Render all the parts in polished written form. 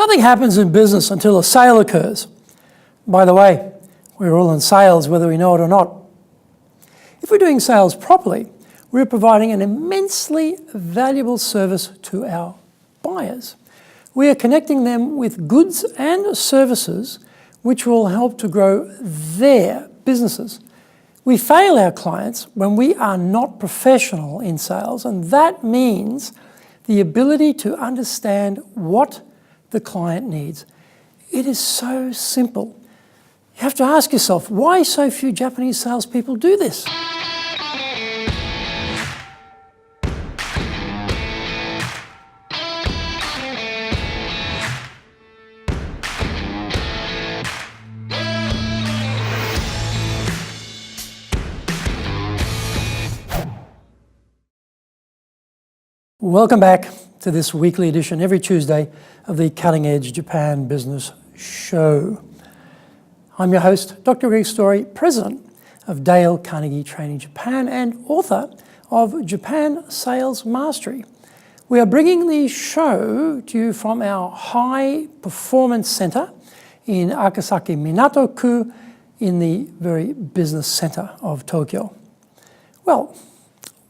Nothing happens in business until a sale occurs. By the way, we're all in sales whether we know it or not. If we're doing sales properly, we're providing an immensely valuable service to our buyers. We are connecting them with goods and services which will help to grow their businesses. We fail our clients when we are not professional in sales, and that means the ability to understand what the client needs. It is so simple. You have to ask yourself, why so few Japanese salespeople do this? Welcome back to this weekly edition every Tuesday of the Cutting Edge Japan Business Show. I'm your host, Dr. Greg Story, President of Dale Carnegie Training Japan and author of Japan Sales Mastery. We are bringing the show to you from our High Performance Center in Akasaka, Minato-ku, in the very business center of Tokyo. Well,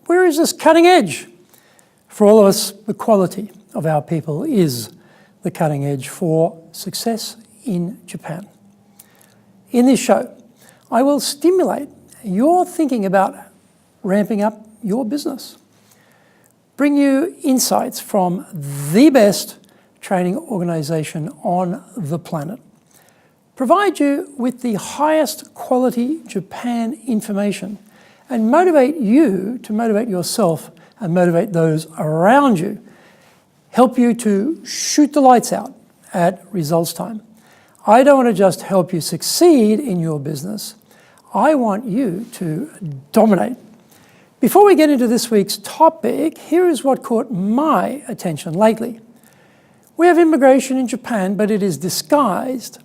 where is this cutting edge? For all of us, the quality of our people is the cutting edge for success in Japan. In this show, I will stimulate your thinking about ramping up your business, bring you insights from the best training organization on the planet, provide you with the highest quality Japan information, and motivate you to motivate yourself and motivate those around you, help you to shoot the lights out at results time. I don't want to just help you succeed in your business. I want you to dominate. Before we get into this week's topic, here is what caught my attention lately. We have immigration in Japan, but it is disguised.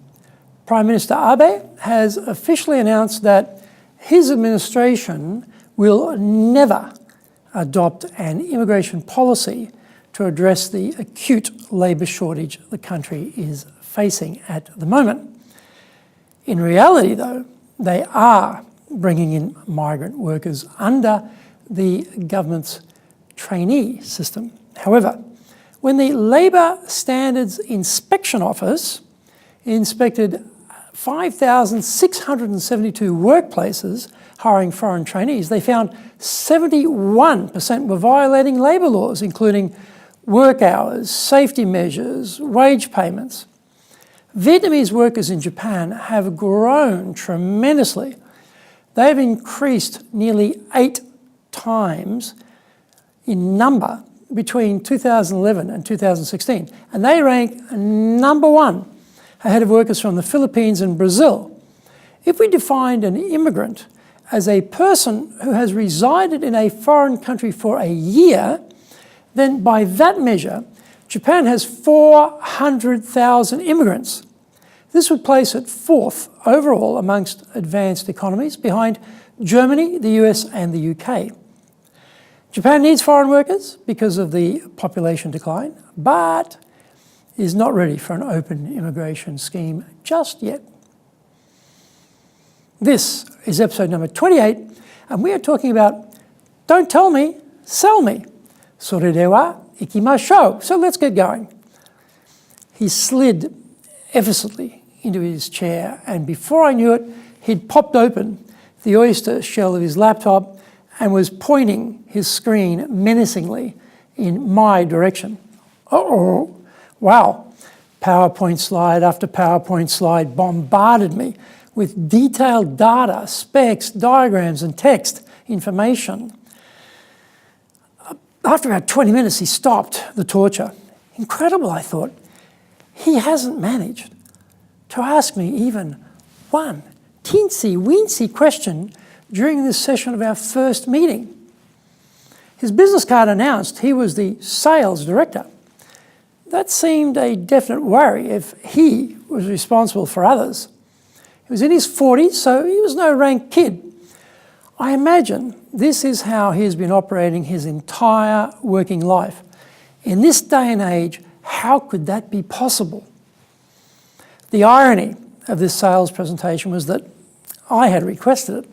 Prime Minister Abe has officially announced that his administration will never adopt an immigration policy to address the acute labour shortage the country is facing at the moment. In reality, though, they are bringing in migrant workers under the government's trainee system. However, when the Labour Standards Inspection Office inspected 5,672 workplaces hiring foreign trainees, they found 71% were violating labour laws, including work hours, safety measures, wage payments. Vietnamese workers in Japan have grown tremendously. They've increased nearly 8 times in number between 2011 and 2016, and they rank number 1 ahead of workers from the Philippines and Brazil. If we defined an immigrant as a person who has resided in a foreign country for a year, then by that measure, Japan has 400,000 immigrants. This would place it 4th overall amongst advanced economies, behind Germany, the US, and the UK. Japan needs foreign workers because of the population decline, but is not ready for an open immigration scheme just yet. This is episode number 28, and we are talking about don't tell me, sell me. Sore de wa ikimashou. So let's get going. He slid effortlessly into his chair, and before I knew it, he'd popped open the oyster shell of his laptop and was pointing his screen menacingly in my direction. Uh-oh. Wow. PowerPoint slide after PowerPoint slide bombarded me with detailed data, specs, diagrams, and text information. After about 20 minutes, he stopped the torture. Incredible, I thought. He hasn't managed to ask me even one teensy-weensy question during this session of our first meeting. His business card announced he was the sales director. That seemed a definite worry if he was responsible for others. He was in his 40s, so he was no rank kid. I imagine this is how he has been operating his entire working life. In this day and age, how could that be possible? The irony of this sales presentation was that I had requested it.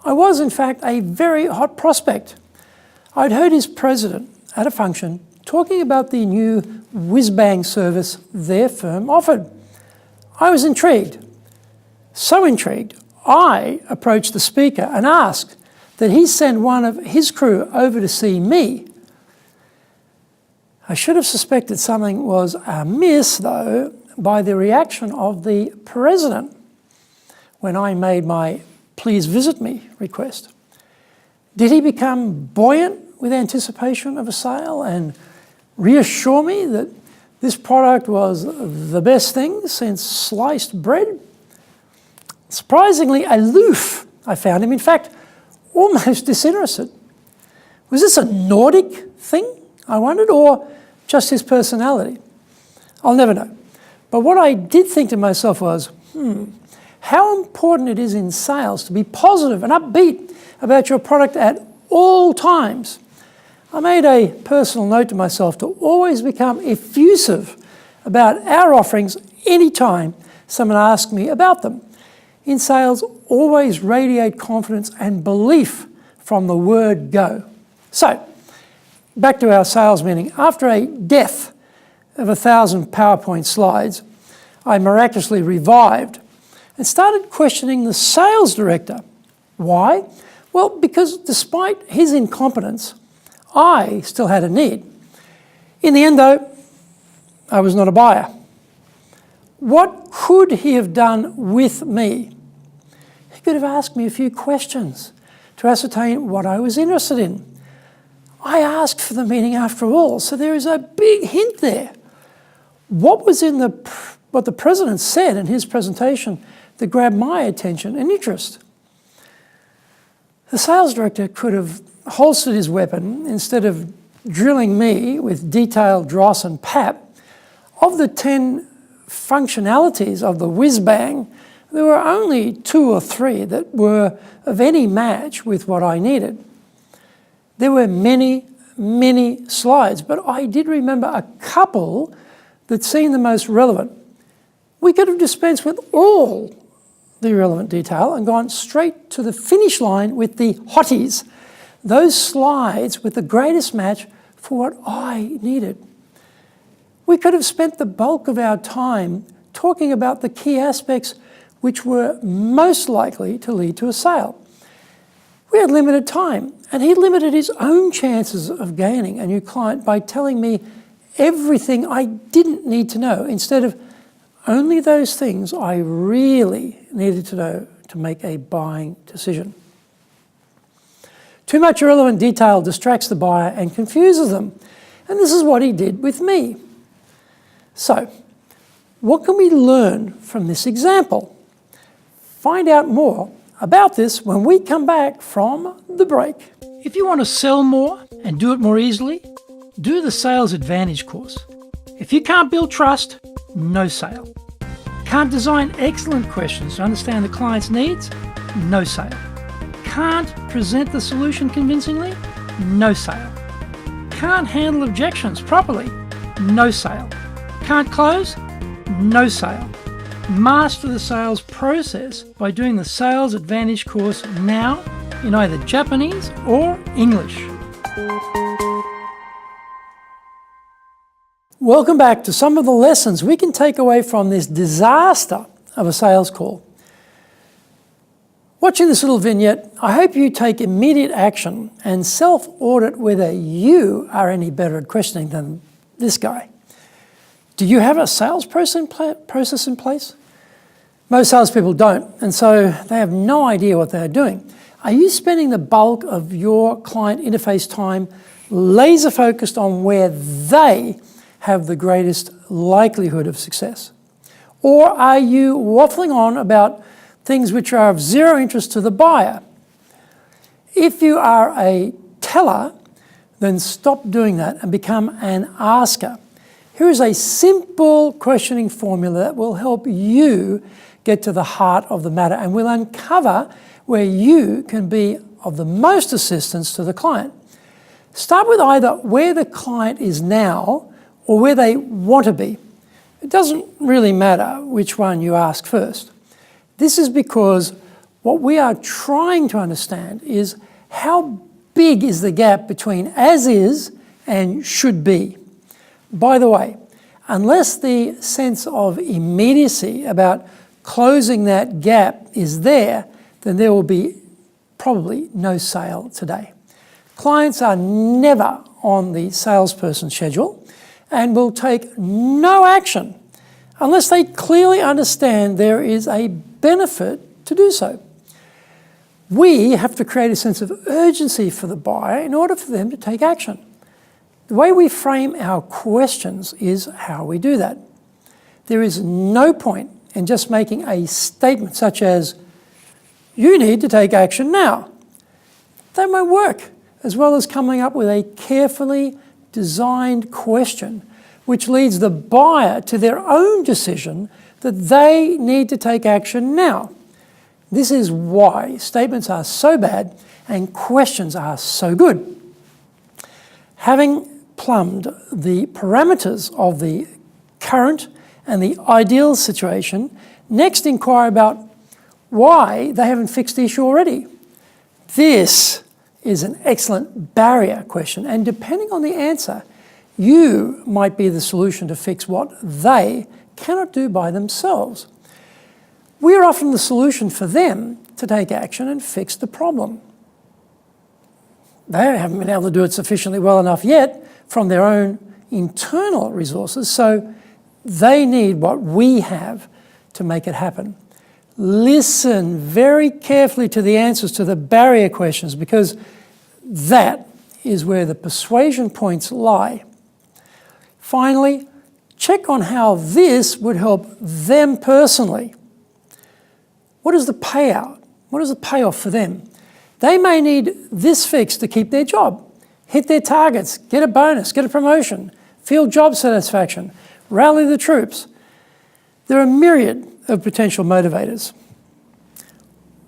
I was, in fact, a very hot prospect. I'd heard his president at a function talking about the new whiz-bang service their firm offered. I was intrigued. So intrigued, I approached the speaker and asked that he send one of his crew over to see me. I should have suspected something was amiss, though, by the reaction of the president when I made my "please visit me" request. Did he become buoyant with anticipation of a sale and reassure me that this product was the best thing since sliced bread? Surprisingly aloof, I found him. In fact, almost disinterested. Was this a Nordic thing, I wondered, or just his personality? I'll never know. But what I did think to myself was, how important it is in sales to be positive and upbeat about your product at all times. I made a personal note to myself to always become effusive about our offerings anytime someone asked me about them. In sales, always radiate confidence and belief from the word go. So, back to our sales meeting. After a death of 1,000 PowerPoint slides, I miraculously revived and started questioning the sales director. Why? Well, because despite his incompetence, I still had a need. In the end, though, I was not a buyer. What could he have done with me? He could have asked me a few questions to ascertain what I was interested in. I asked for the meeting after all, so there is a big hint there. What was in what the president said in his presentation that grabbed my attention and interest? The sales director could have holstered his weapon instead of drilling me with detailed dross and pap. Of the 10 functionalities of the whiz-bang, there were only 2 or 3 that were of any match with what I needed. There were many, many slides, but I did remember a couple that seemed the most relevant. We could have dispensed with all the relevant detail and gone straight to the finish line with the hotties, those slides with the greatest match for what I needed. We could have spent the bulk of our time talking about the key aspects which were most likely to lead to a sale. We had limited time, and he limited his own chances of gaining a new client by telling me everything I didn't need to know, instead of only those things I really needed to know to make a buying decision. Too much irrelevant detail distracts the buyer and confuses them, and this is what he did with me. So, what can we learn from this example? Find out more about this when we come back from the break. If you want to sell more and do it more easily, do the Sales Advantage course. If you can't build trust, no sale. Can't design excellent questions to understand the client's needs, no sale. Can't present the solution convincingly, no sale. Can't handle objections properly, no sale. Can't close, no sale. Master the sales process by doing the Sales Advantage course now in either Japanese or English. Welcome back to some of the lessons we can take away from this disaster of a sales call. Watching this little vignette, I hope you take immediate action and self-audit whether you are any better at questioning than this guy. Do you have a sales process in place? Most salespeople don't, and so they have no idea what they're doing. Are you spending the bulk of your client interface time laser focused on where they have the greatest likelihood of success? Or are you waffling on about things which are of zero interest to the buyer? If you are a teller, then stop doing that and become an asker. Here is a simple questioning formula that will help you get to the heart of the matter and will uncover where you can be of the most assistance to the client. Start with either where the client is now or where they want to be. It doesn't really matter which one you ask first. This is because what we are trying to understand is how big is the gap between as is and should be. By the way, unless the sense of immediacy about closing that gap is there, then there will be probably no sale today. Clients are never on the salesperson schedule and will take no action unless they clearly understand there is a benefit to do so. We have to create a sense of urgency for the buyer in order for them to take action. The way we frame our questions is how we do that. There is no point in just making a statement such as, "You need to take action now." That won't work, as well as coming up with a carefully designed question which leads the buyer to their own decision that they need to take action now. This is why statements are so bad and questions are so good. Having plumbed the parameters of the current and the ideal situation, next inquire about why they haven't fixed the issue already. This is an excellent barrier question, and depending on the answer, you might be the solution to fix what they cannot do by themselves. We are often the solution for them to take action and fix the problem. They haven't been able to do it sufficiently well enough yet from their own internal resources, so they need what we have to make it happen. Listen very carefully to the answers to the barrier questions, because that is where the persuasion points lie. Finally, check on how this would help them personally. What is the payout? What is the payoff for them? They may need this fix to keep their job, hit their targets, get a bonus, get a promotion, feel job satisfaction, rally the troops. There are a myriad of potential motivators.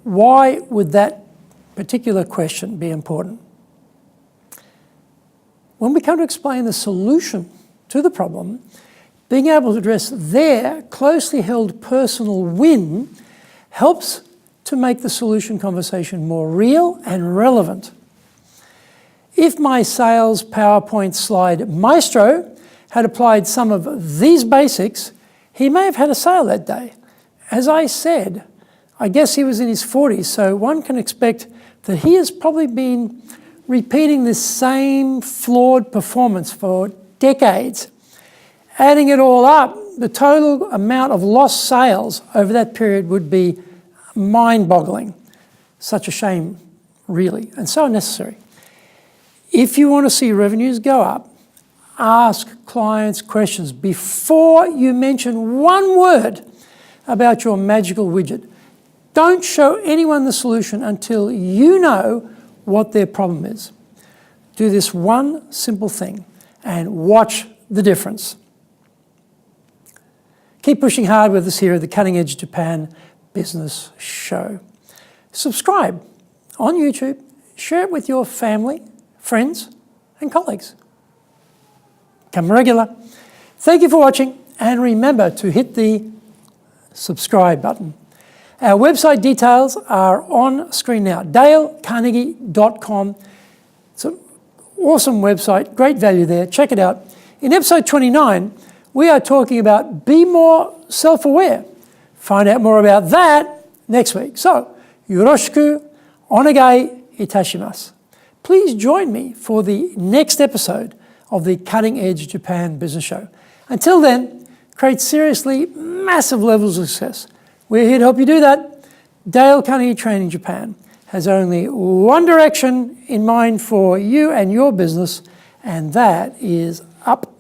Why would that particular question be important? When we come to explain the solution to the problem, being able to address their closely held personal win helps to make the solution conversation more real and relevant. If my sales PowerPoint slide maestro had applied some of these basics, he may have had a sale that day. As I said, I guess he was in his 40s, so one can expect that he has probably been repeating this same flawed performance for decades. Adding it all up, the total amount of lost sales over that period would be mind-boggling. Such a shame, really, and so unnecessary. If you want to see revenues go up, ask clients questions before you mention one word about your magical widget. Don't show anyone the solution until you know what their problem is. Do this one simple thing and watch the difference. Keep pushing hard with us here at the Cutting Edge Japan Business Show. Subscribe on YouTube, share it with your family, friends, and colleagues. Come regular. Thank you for watching, and remember to hit the subscribe button. Our website details are on screen now, dalecarnegie.com. It's an awesome website, great value there. Check it out. In episode 29, we are talking about be more self-aware. Find out more about that next week. So, yoroshiku onegai itashimasu. Please join me for the next episode of the Cutting Edge Japan Business Show. Until then, create seriously massive levels of success. We're here to help you do that. Dale Carnegie Training Japan has only one direction in mind for you and your business, and that is up.